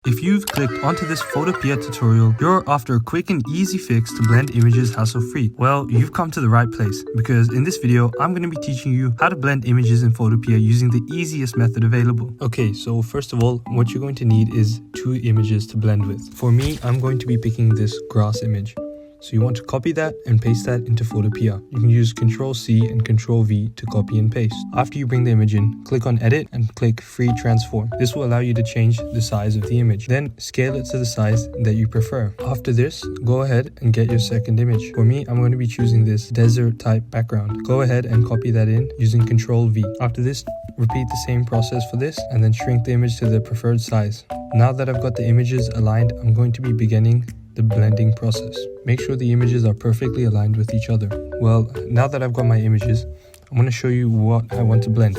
If you've clicked onto this Photopea tutorial, you're after a quick and easy fix to blend images hassle-free. Well, you've come to the right place, because in this video, I'm going to be teaching you how to blend images in Photopea using the easiest method available. Okay, so first of all, what you're going to need is two images to blend with. For me, I'm going to be picking this grass image. So you want to copy that and paste that into Photopea. You can use Ctrl+C and Ctrl+V to copy and paste. After you bring the image in, click on Edit and click Free Transform. This will allow you to change the size of the image. Then scale it to the size that you prefer. After this, go ahead and get your second image. For me, I'm going to be choosing this desert type background. Go ahead and copy that in using Ctrl+V. After this, repeat the same process for this and then shrink the image to the preferred size. Now that I've got the images aligned, I'm going to be beginning the blending process. Make sure the images are perfectly aligned with each other. Well, now that I've got my images, I'm going to show you what I want to blend.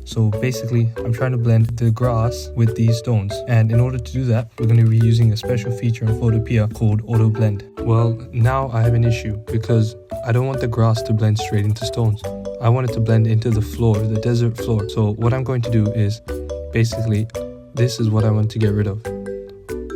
So basically, I'm trying to blend the grass with these stones. And in order to do that, we're going to be using a special feature in Photopea called Auto Blend. Well, now I have an issue because I don't want the grass to blend straight into stones. I want it to blend into the floor, the desert floor. So what I'm going to do is, basically, this is what I want to get rid of.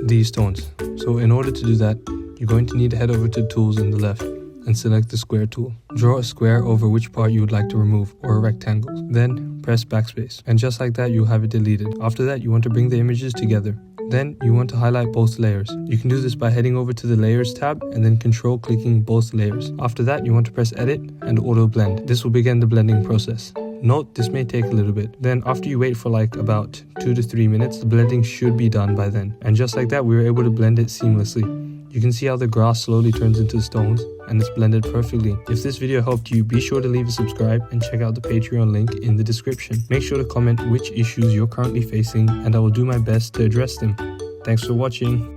These stones. So in order to do that, you're going to need to head over to Tools on the left and select the Square tool. Draw a square over which part you would like to remove, or a rectangle. Then press backspace, and just like that you'll have it deleted. After that, you want to bring the images together. Then you want to highlight both layers. You can do this by heading over to the Layers tab and then clicking both layers. After that, you want to press Edit and Auto Blend. This will begin the blending process. Note, this may take a little bit. Then after you wait for like about 2 to 3 minutes, the blending should be done by then. And just like that, we were able to blend it seamlessly. You can see how the grass slowly turns into stones and it's blended perfectly. If this video helped you, be sure to leave a subscribe and check out the Patreon link in the description. Make sure to comment which issues you're currently facing and I will do my best to address them. Thanks for watching.